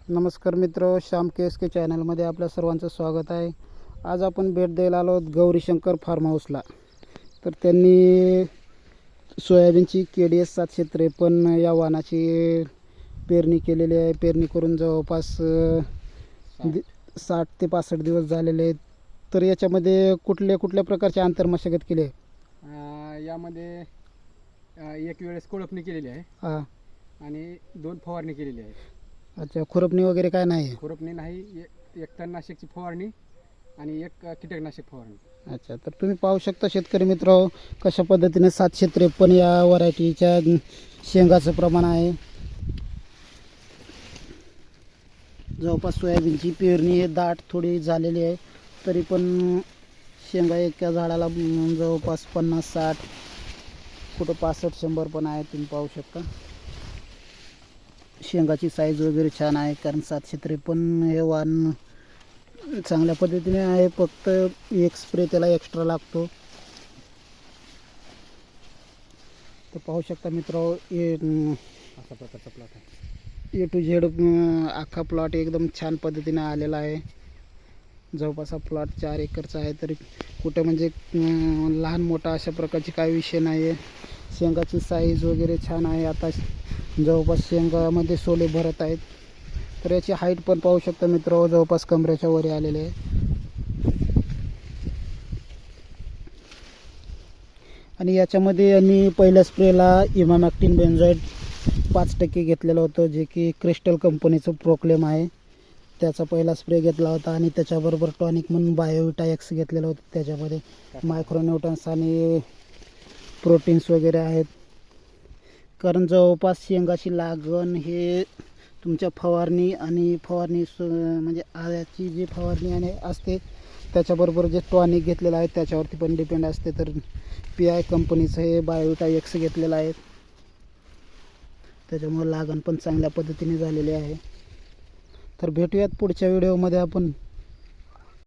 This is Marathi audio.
नमस्कार मित्र, श्याम के चॅनलमध्ये आपल्या सर्वांचं स्वागत आहे। आज आपण भेट द्यायला आलो गौरीशंकर फार्म हाऊसला। तर त्यांनी सोयाबीनची KDS 753 या वाणाची पेरणी केलेली आहे। पेरणी करून जवळपास 60 ते 65 दिवस झालेले आहेत। तर याच्यामध्ये कुठल्या प्रकारचे आंतरमशागत केली आहे? यामध्ये एक वेळेस कोळपणी केलेली आहे हां, आणि 2 फवारणी केलेली आहे। अच्छा, खुरपणी वगैरे काय नाही? खुरपणी नाही, एक तणनाशकची फवारणी आणि एक कीटकनाशक फवारणी। अच्छा, तर तुम्ही पाहू शकता शेतकरी मित्र कशा पद्धतीने 753 या व्हरायटीच्या शेंगाचं प्रमाण आहे। जवळपास सोयाबीनची पेरणी दाट थोडी झालेली आहे, तरी पण शेंगा एका झाडाला जवळपास 50-60 कुठं 65-100 पण आहे। तुम्ही पाहू शकता शेंगाची साईज वगैरे छान आहे, कारण 753 हे वाण चांगल्या पद्धतीने आहे। फक्त एक स्प्रे त्याला एक्स्ट्रा लागतो। तर पाहू शकता मित्र, अशा प्रकारचा प्लॉट आहे। A to Z अख्खा प्लॉट एकदम छान पद्धतीने आलेला आहे। जवळपास हा प्लॉट 4 एकरचा आहे, तरी कुठं म्हणजे लहान मोठा अशा प्रकारची काही विषय नाही आहे। शेंगाची साईज वगैरे छान आहे। आता जवळपास शेंगामध्ये सोले भरत आहेत। तर याची हाईट पण पाहू शकता मित्र, जवळपास कमरेच्या वर आलेले आहे। आणि याच्यामध्ये यांनी पहिल्या स्प्रेला इमामॅक्टिन बेंझोएट 5% घेतलेलं होतं, जे की क्रिस्टल कंपनीचं प्रोक्लेम आहे। त्याचा पहिला स्प्रे घेतला होता आणि त्याच्याबरोबर टॉनिक म्हणून बायोविटा एक्स घेतलेलं होतं। त्याच्यामध्ये मायक्रोन्यूट्रन्स आणि प्रोटीन्स वगैरे आहेत। कारण जवळपास शेंगाची लागण हे तुमच्या फवारणी म्हणजे आळ्याची जी फवारणी आणि असते त्याच्याबरोबर जे टॉनिक घेतलेलं आहे त्याच्यावरती पण डिपेंड असते। तर PI कंपनीचं हे बायोविटा एक्स घेतलेलं आहे, त्याच्यामुळे लागण पण चांगल्या पद्धतीने झालेली आहे। तर भेटूयात पुढच्या व्हिडिओमध्ये आपण।